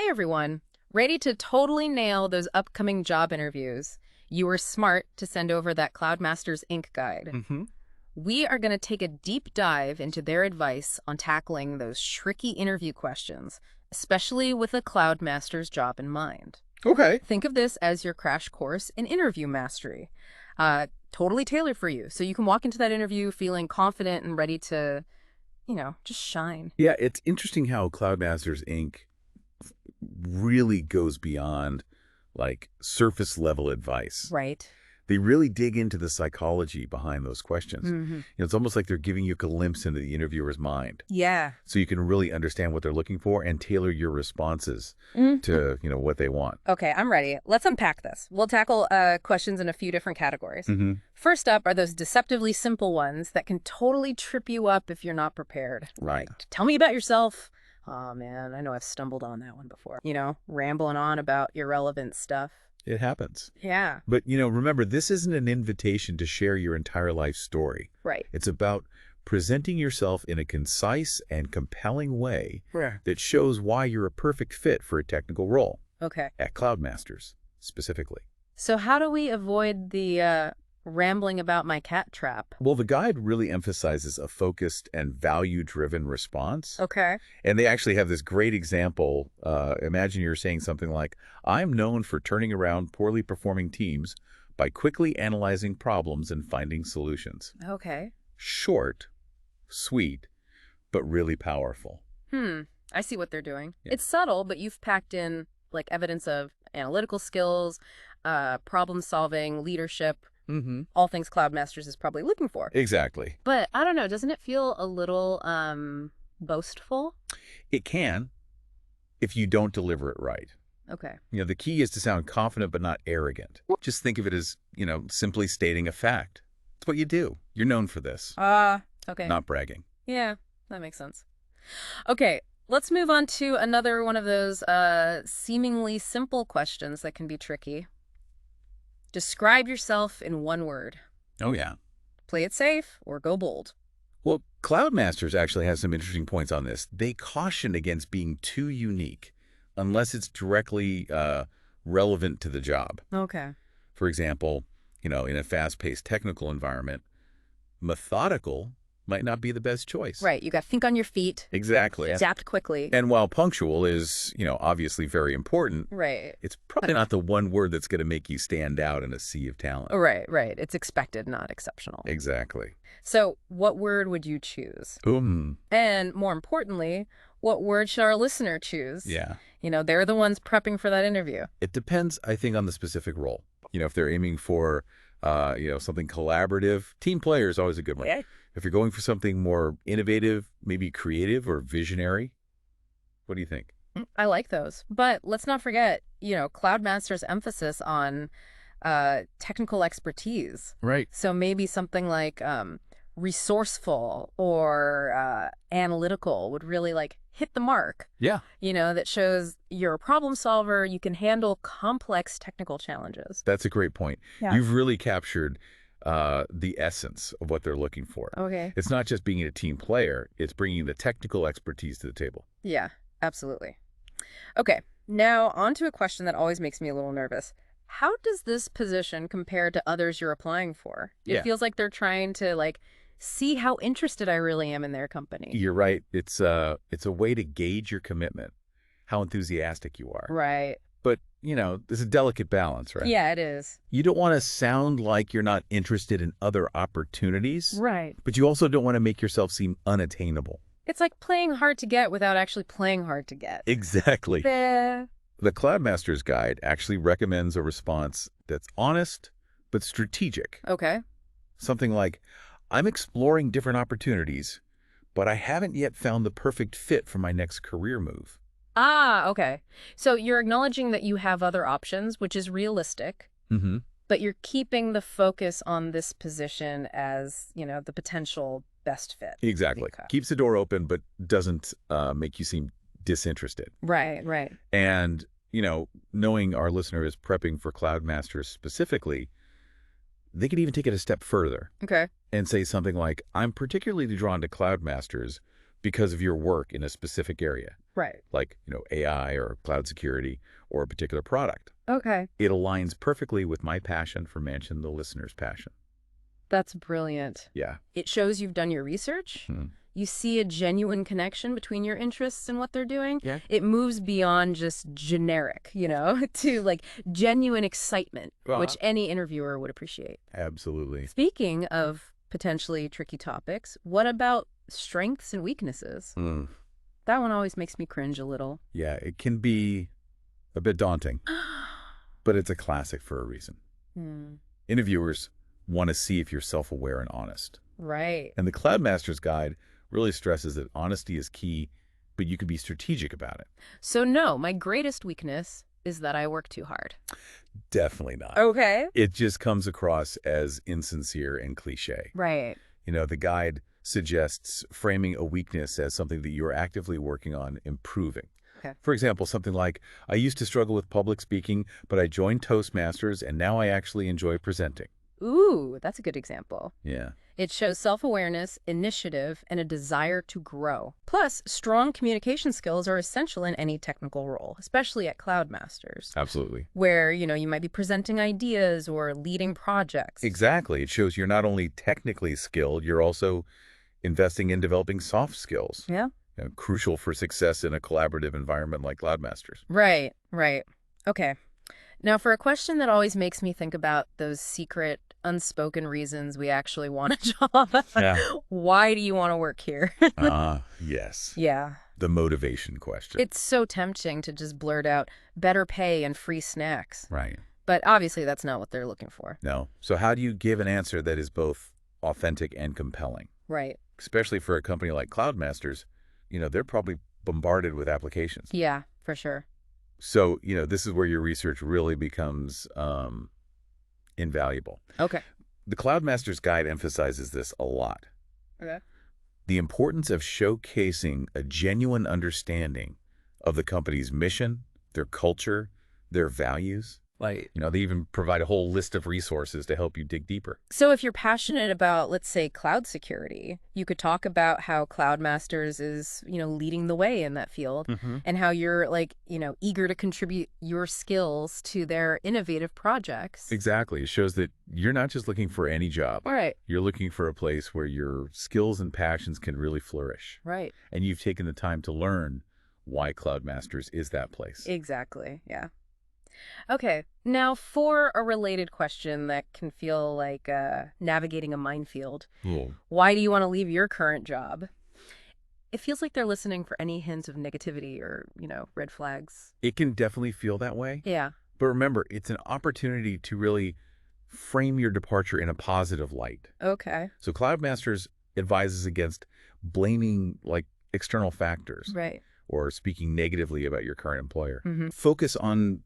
Hey everyone, ready to totally nail those upcoming job interviews? You were smart to send over that CloudMasters Inc. guide. hmm We are going to take a deep dive into their advice on tackling those tricky interview questions, especially with a CloudMasters job in mind. Okay. Think of this as your crash course in interview mastery. Totally tailored for you, so you can walk into that interview feeling confident and ready to, just shine. Yeah, it's interesting how CloudMasters Inc. really goes beyond like surface level advice. Right. They really dig into the psychology behind those questions. Mm-hmm. It's almost like they're giving you a glimpse into the interviewer's mind, Yeah. so you can really understand what they're looking for and tailor your responses Mm. to, what they want. Okay, I'm ready. Let's unpack this. We'll tackle questions in a few different categories. hmm First up are those deceptively simple ones that can totally trip you up if you're not prepared. Right. Like, tell me about yourself. Oh, man, I know I've stumbled on that one before. Rambling on about irrelevant stuff. It happens. Yeah, But, remember, this isn't an invitation to share your entire life story. right. It's about presenting yourself in a concise and compelling way Right. that shows why you're a perfect fit for a technical role, Okay. at CloudMasters specifically. So how do we avoid the rambling about my cat trap? Well, the guide really emphasizes a focused and value-driven response. Okay. And they actually have this great example. Imagine you're saying something like, I'm known for turning around poorly performing teams by quickly analyzing problems and finding solutions. Okay. Short, sweet, but really powerful. I see what they're doing. Yeah. It's subtle, but you've packed in like evidence of analytical skills, problem solving, leadership, Mm-hmm. all things CloudMasters is probably looking for. Exactly. But I don't know, doesn't it feel a little boastful? It can if you don't deliver it right. Okay. The key is to sound confident but not arrogant. Just think of it as, simply stating a fact. It's what you do. You're known for this, Okay. not bragging. Yeah, that makes sense. Okay, let's move on to another one of those seemingly simple questions that can be tricky. Describe yourself in one word. Oh, yeah. Play it safe or go bold. Well, CloudMasters actually has some interesting points on this. They caution against being too unique unless it's directly relevant to the job. Okay. For example, in a fast-paced technical environment, methodical might not be the best choice. Right, you got to think on your feet, Exactly. adapt quickly. And while punctual is, obviously very important, Right. it's probably not the one word that's going to make you stand out in a sea of talent. Right. It's expected, not exceptional. Exactly. So what word would you choose? And more importantly, what word should our listener choose? Yeah. They're the ones prepping for that interview. It depends, I think, on the specific role. If they're aiming for, something collaborative, team player is always a good one. Yeah. If you're going for something more innovative, maybe creative or visionary, what do you think? I like those. But let's not forget, CloudMasters' emphasis on technical expertise. Right. So maybe something like resourceful or analytical would really hit the mark. Yeah. That shows you're a problem solver. You can handle complex technical challenges. That's a great point. Yeah. You've really captured the essence of what they're looking for. Okay. It's not just being a team player, it's bringing the technical expertise to the table. Yeah, absolutely. Okay, now on to a question that always makes me a little nervous. How does this position compare to others you're applying for? Yeah. It feels like they're trying to see how interested I really am in their company. You're right. It's a way to gauge your commitment, how enthusiastic you are. Right. But, there's a delicate balance, right? Yeah, it is. You don't want to sound like you're not interested in other opportunities, Right. but you also don't want to make yourself seem unattainable. It's like playing hard to get without actually playing hard to get. Exactly. Bleh. The CloudMasters Guide actually recommends a response that's honest but strategic. Okay. Something like, I'm exploring different opportunities, but I haven't yet found the perfect fit for my next career move. Okay. So you're acknowledging that you have other options, which is realistic. Mm-hmm. But you're keeping the focus on this position as, the potential best fit. Exactly. Okay. Keeps the door open, but doesn't make you seem disinterested. Right. And, knowing our listener is prepping for CloudMasters specifically, they could even take it a step further Okay. and say something like, I'm particularly drawn to CloudMasters because of your work in a specific area, Right. like, AI or cloud security or a particular product. Okay. It aligns perfectly with my passion for matching the listener's passion. That's brilliant. Yeah. It shows you've done your research. Hmm. You see a genuine connection between your interests and what they're doing. Yeah. It moves beyond just generic, to like genuine excitement, Well, which any interviewer would appreciate. absolutely. Speaking of potentially tricky topics, what about strengths and weaknesses? Mm. That one always makes me cringe a little. Yeah, it can be a bit daunting, but it's a classic for a reason. Hmm. Interviewers want to see if you're self-aware and honest. Right. And the CloudMasters Guide really stresses that honesty is key, but you can be strategic about it. So no, my greatest weakness is that I work too hard. Definitely not. Okay. It just comes across as insincere and cliche. Right. The guide suggests framing a weakness as something that you're actively working on improving. Okay. For example, something like, I used to struggle with public speaking, but I joined Toastmasters, and now I actually enjoy presenting. Ooh, that's a good example. Yeah. It shows self-awareness, initiative, and a desire to grow. Plus, strong communication skills are essential in any technical role, especially at CloudMasters, Absolutely. where, you might be presenting ideas or leading projects. Exactly. It shows you're not only technically skilled, you're also investing in developing soft skills. Yeah. Crucial for success in a collaborative environment like CloudMasters. Right, right. Okay. Now, for a question that always makes me think about those secret, unspoken reasons we actually want a job. Yeah. Why do you want to work here? Yes. Yeah. The motivation question. It's so tempting to just blurt out better pay and free snacks. Right. But obviously that's not what they're looking for. No. So how do you give an answer that is both authentic and compelling? Right. Especially for a company like CloudMasters, they're probably bombarded with applications. Yeah, for sure. So, this is where your research really becomes invaluable. Okay. The CloudMasters Guide emphasizes this a lot. Okay. The importance of showcasing a genuine understanding of the company's mission, their culture, their values. They even provide a whole list of resources to help you dig deeper. So if you're passionate about, let's say, cloud security, you could talk about how CloudMasters is, leading the way in that field and how you're eager to contribute your skills to their innovative projects. Exactly. It shows that you're not just looking for any job. Right. You're looking for a place where your skills and passions can really flourish. Right. And you've taken the time to learn why CloudMasters is that place. Exactly. Yeah. Okay, now for a related question that can feel like navigating a minefield. Why do you want to leave your current job? It feels like they're listening for any hints of negativity or, red flags. It can definitely feel that way. Yeah. But remember, it's an opportunity to really frame your departure in a positive light. Okay. So CloudMasters advises against blaming external factors. Right. Or speaking negatively about your current employer. Mm-hmm. Focus on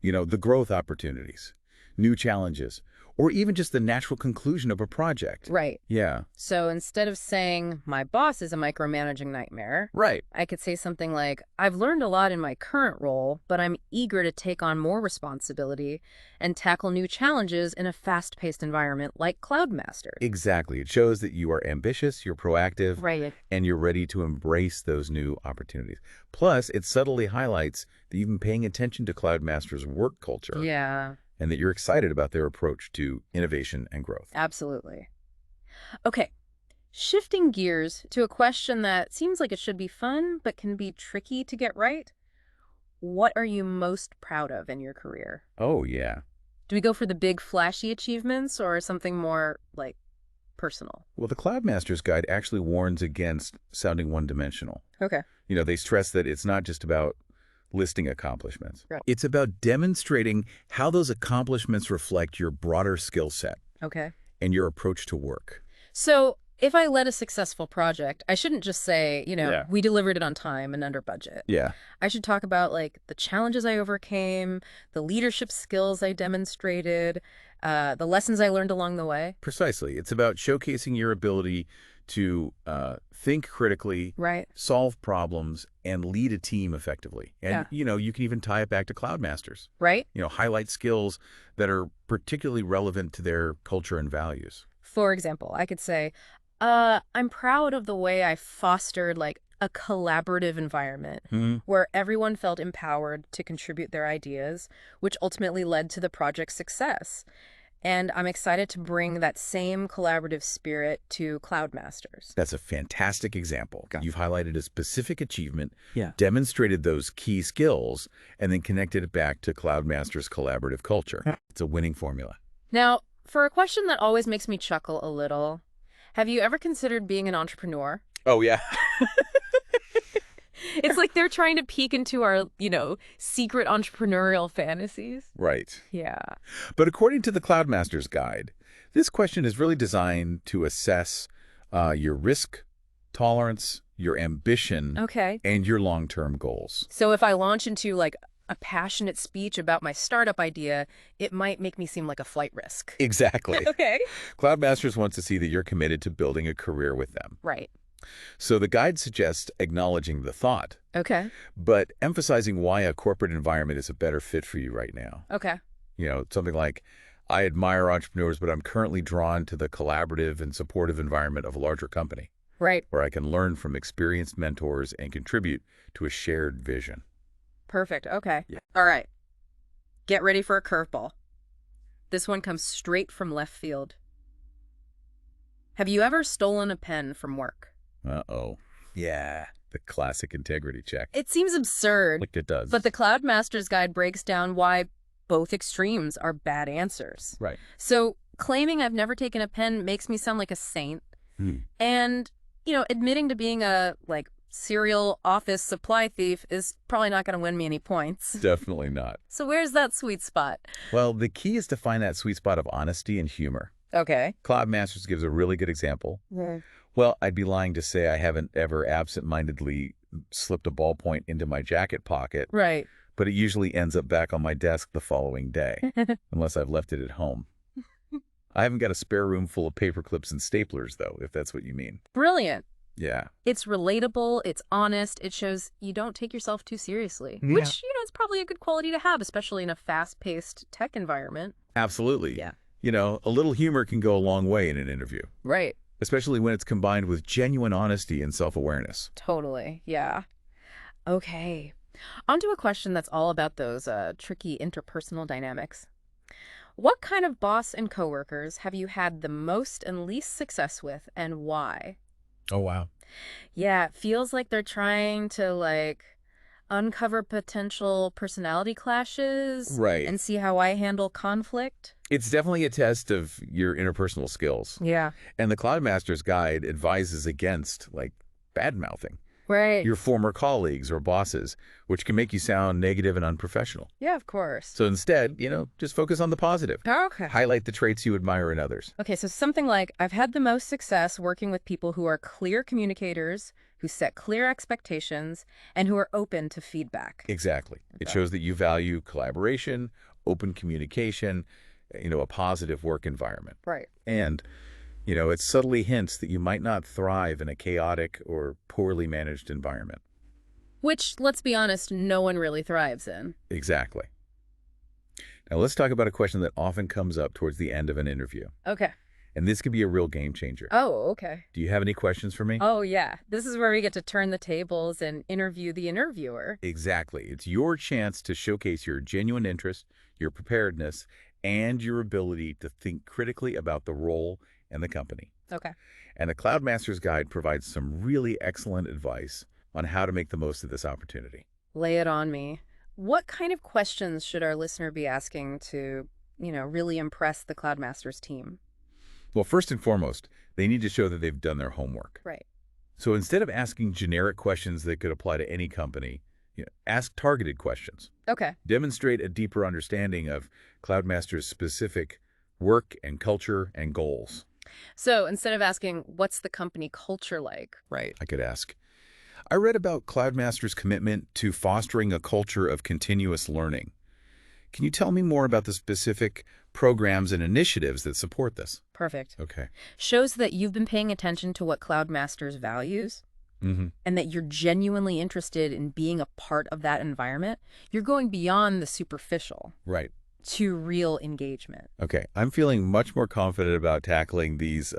the growth opportunities, new challenges, or even just the natural conclusion of a project. Right. Yeah. So instead of saying, my boss is a micromanaging nightmare, right, I could say something like, I've learned a lot in my current role, but I'm eager to take on more responsibility and tackle new challenges in a fast-paced environment like CloudMasters. Exactly. It shows that you are ambitious, you're proactive, right, and you're ready to embrace those new opportunities. Plus, it subtly highlights that you've been paying attention to CloudMasters' work culture. Yeah. And that you're excited about their approach to innovation and growth. Absolutely. Okay, shifting gears to a question that seems like it should be fun, but can be tricky to get right. What are you most proud of in your career? Oh, yeah. Do we go for the big flashy achievements or something more personal? Well, the CloudMasters Guide actually warns against sounding one-dimensional. Okay. They stress that it's not just about listing accomplishments. Right. It's about demonstrating how those accomplishments reflect your broader skill set. Okay. And your approach to work. So if I led a successful project, I shouldn't just say, Yeah. we delivered it on time and under budget. Yeah. I should talk about the challenges I overcame, the leadership skills I demonstrated, the lessons I learned along the way. Precisely. It's about showcasing your ability to think critically, Right. solve problems, and lead a team effectively. And, you can even tie it back to CloudMasters. Right. Highlight skills that are particularly relevant to their culture and values. For example, I could say, I'm proud of the way I fostered like a collaborative environment where everyone felt empowered to contribute their ideas, which ultimately led to the project's success. And I'm excited to bring that same collaborative spirit to CloudMasters. That's a fantastic example. Got it. You've highlighted a specific achievement, Yeah. demonstrated those key skills, and then connected it back to CloudMasters' collaborative culture. Yeah. It's a winning formula. Now, for a question that always makes me chuckle a little, have you ever considered being an entrepreneur? Oh, yeah. It's like they're trying to peek into our, secret entrepreneurial fantasies. Right. Yeah. But according to the CloudMasters Guide, this question is really designed to assess your risk tolerance, your ambition, Okay. and your long-term goals. So if I launch into like a passionate speech about my startup idea, it might make me seem like a flight risk. Exactly. Okay. CloudMasters wants to see that you're committed to building a career with them. Right. So the guide suggests acknowledging the thought, Okay. but emphasizing why a corporate environment is a better fit for you right now. Okay. Something like, I admire entrepreneurs, but I'm currently drawn to the collaborative and supportive environment of a larger company, Right. where I can learn from experienced mentors and contribute to a shared vision. Perfect. Okay. Yeah. All right. Get ready for a curveball. This one comes straight from left field. Have you ever stolen a pen from work? Uh-oh. Yeah. The classic integrity check. It seems absurd, Like it does. but the CloudMasters Guide breaks down why both extremes are bad answers. Right. So claiming I've never taken a pen makes me sound like a saint. And, admitting to being a, serial office supply thief is probably not going to win me any points. Definitely not. So where's that sweet spot? Well, the key is to find that sweet spot of honesty and humor. Okay. CloudMasters gives a really good example. Well, I'd be lying to say I haven't ever absent-mindedly slipped a ballpoint into my jacket pocket, Right. but it usually ends up back on my desk the following day, unless I've left it at home. I haven't got a spare room full of paper clips and staplers, though, if that's what you mean. Brilliant. Yeah. It's relatable, it's honest, it shows you don't take yourself too seriously, Yeah. which, is probably a good quality to have, especially in a fast-paced tech environment. Absolutely. Yeah. A little humor can go a long way in an interview, Right. especially when it's combined with genuine honesty and self-awareness. Totally. Yeah. Okay. On to a question that's all about those tricky interpersonal dynamics. What kind of boss and coworkers have you had the most and least success with, and why? Oh, wow. Yeah, it feels like they're trying to, uncover potential personality clashes Right. and see how I handle conflict. It's definitely a test of your interpersonal skills. Yeah. And the CloudMasters Guide advises against, bad-mouthing Right. your former colleagues or bosses, which can make you sound negative and unprofessional. Yeah, of course. So instead, just focus on the positive. Okay. Highlight the traits you admire in others. Okay, so something like, I've had the most success working with people who are clear communicators, who set clear expectations, and who are open to feedback. Exactly. It Okay. shows that you value collaboration, open communication, a positive work environment. Right. And, it subtly hints that you might not thrive in a chaotic or poorly managed environment. Which, let's be honest, no one really thrives in. Exactly. Now let's talk about a question that often comes up towards the end of an interview. Okay. And this could be a real game changer. Oh, okay. Do you have any questions for me? Oh, yeah. This is where we get to turn the tables and interview the interviewer. Exactly. It's your chance to showcase your genuine interest, your preparedness, and your ability to think critically about the role and the company. Okay. And the CloudMasters Guide provides some really excellent advice on how to make the most of this opportunity. Lay it on me. What kind of questions should our listener be asking to, really impress the CloudMasters team? Well, first and foremost, they need to show that they've done their homework. Right. So instead of asking generic questions that could apply to any company, ask targeted questions. Okay. Demonstrate a deeper understanding of CloudMasters' specific work and culture and goals. So instead of asking, what's the company culture like? Right. I could ask, I read about CloudMasters' commitment to fostering a culture of continuous learning. Can you tell me more about the specific programs and initiatives that support this? Perfect. Okay. Shows that you've been paying attention to what CloudMasters values and that you're genuinely interested in being a part of that environment. You're going beyond the superficial Right. to real engagement. Okay. I'm feeling much more confident about tackling these,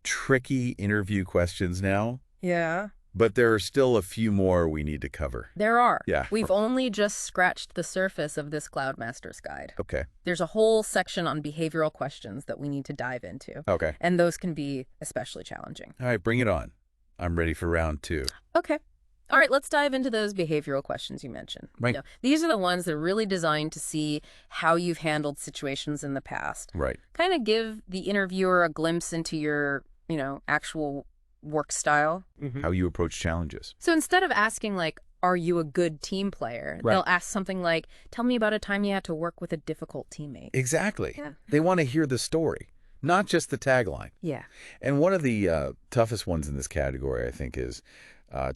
tricky interview questions now, Yeah. but there are still a few more we need to cover. There are. Yeah. We've only just scratched the surface of this CloudMasters guide. Okay. There's a whole section on behavioral questions that we need to dive into. Okay. And those can be especially challenging. All right, bring it on. I'm ready for round 2. Okay. All right, let's dive into those behavioral questions you mentioned. Right. These are the ones that are really designed to see how you've handled situations in the past. Right. Kind of give the interviewer a glimpse into your, actual work style. How you approach challenges. So instead of asking, like, are you a good team player? Right. They'll ask something like, tell me about a time you had to work with a difficult teammate. Exactly. Yeah. They want to hear the story, not just the tagline. Yeah. And one of the toughest ones in this category, I think, is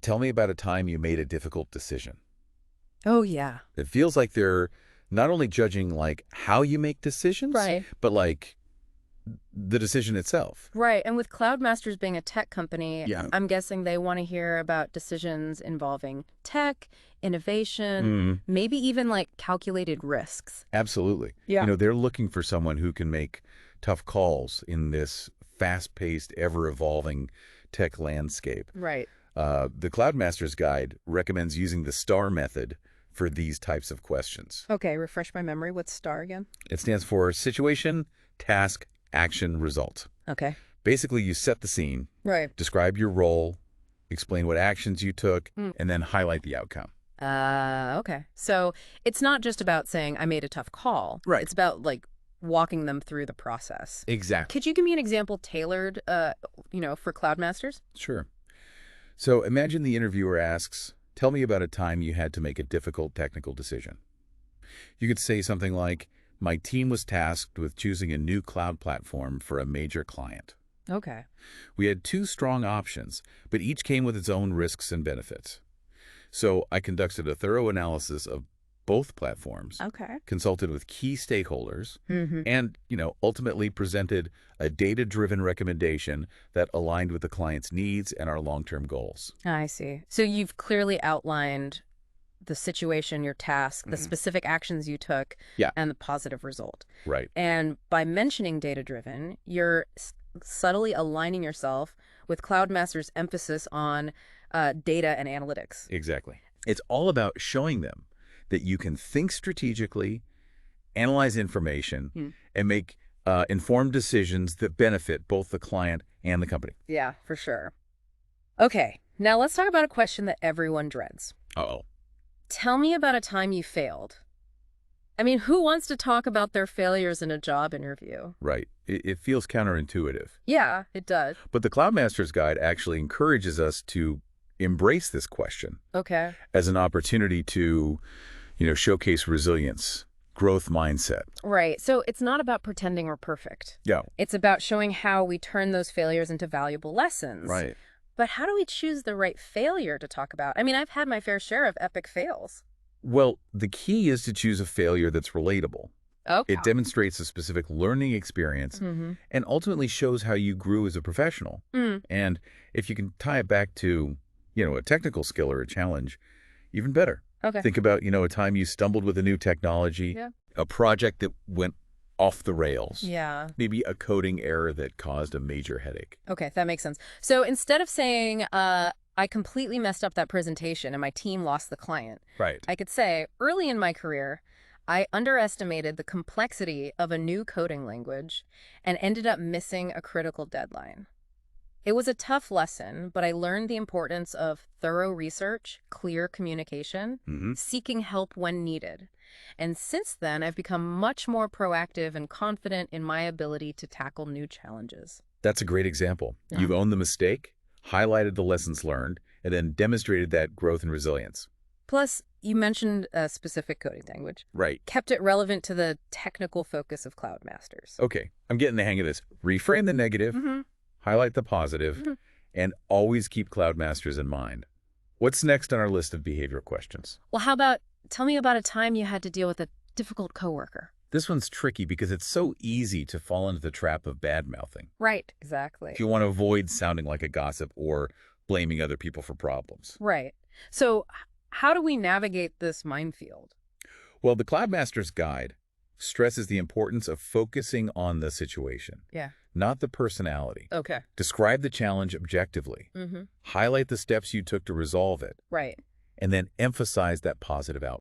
tell me about a time you made a difficult decision. Oh, yeah. It feels like they're not only judging like how you make decisions, Right. but like the decision itself. Right. And with CloudMasters being a tech company, Yeah. I'm guessing they want to hear about decisions involving tech, innovation, maybe even like calculated risks. Absolutely. Yeah. They're looking for someone who can make tough calls in this fast-paced, ever-evolving tech landscape. Right. The CloudMasters Guide recommends using the STAR method for these types of questions. Okay. Refresh my memory. What's STAR again? It stands for Situation, Task, Action, Result. Okay. Basically, you set the scene, Right. describe your role, explain what actions you took, and then highlight the outcome. Okay. So it's not just about saying I made a tough call. Right. It's about like walking them through the process. Exactly. Could you give me an example tailored, for CloudMasters? Sure. So imagine the interviewer asks, tell me about a time you had to make a difficult technical decision. You could say something like, my team was tasked with choosing a new cloud platform for a major client. Okay. We had 2 strong options, but each came with its own risks and benefits. So I conducted a thorough analysis of both platforms, Okay. consulted with key stakeholders, Mm-hmm. and, ultimately presented a data-driven recommendation that aligned with the client's needs and our long-term goals. I see. So you've clearly outlined the situation, your task, the specific actions you took, Yeah. and the positive result. Right. And by mentioning data-driven, you're subtly aligning yourself with CloudMasters' emphasis on data and analytics. Exactly. It's all about showing them that you can think strategically, analyze information, and make informed decisions that benefit both the client and the company. Yeah, for sure. Okay, now let's talk about a question that everyone dreads. Uh-oh. Tell me about a time you failed. I mean, who wants to talk about their failures in a job interview? Right. It feels counterintuitive. Yeah, it does. But the CloudMasters Guide actually encourages us to embrace this question Okay. as an opportunity to, showcase resilience, growth mindset. Right. So it's not about pretending we're perfect. Yeah. It's about showing how we turn those failures into valuable lessons. Right. But how do we choose the right failure to talk about? I mean, I've had my fair share of epic fails. Well, the key is to choose a failure that's relatable. Okay. It demonstrates a specific learning experience and ultimately shows how you grew as a professional. And if you can tie it back to, a technical skill or a challenge, even better. Okay. Think about, a time you stumbled with a new technology, a project that went off the rails, Yeah. maybe a coding error that caused a major headache. Okay, that makes sense. So instead of saying, I completely messed up that presentation and my team lost the client, Right. I could say, early in my career, I underestimated the complexity of a new coding language and ended up missing a critical deadline. It was a tough lesson, but I learned the importance of thorough research, clear communication, seeking help when needed. And since then, I've become much more proactive and confident in my ability to tackle new challenges. That's a great example. Yeah. You've owned the mistake, highlighted the lessons learned, and then demonstrated that growth and resilience. Plus, you mentioned a specific coding language. Right. Kept it relevant to the technical focus of CloudMasters. Okay, I'm getting the hang of this. Reframe the negative, highlight the positive, and always keep CloudMasters in mind. What's next on our list of behavioral questions? Well, how about, tell me about a time you had to deal with a difficult coworker. This one's tricky because it's so easy to fall into the trap of bad-mouthing. Right, exactly. If you want to avoid sounding like a gossip or blaming other people for problems. Right. So how do we navigate this minefield? Well, the CloudMasters Guide stresses the importance of focusing on the situation. Yeah. not the personality. Okay. Describe the challenge objectively. Mm-hmm. Highlight the steps you took to resolve it, Right. and then emphasize that positive outcome.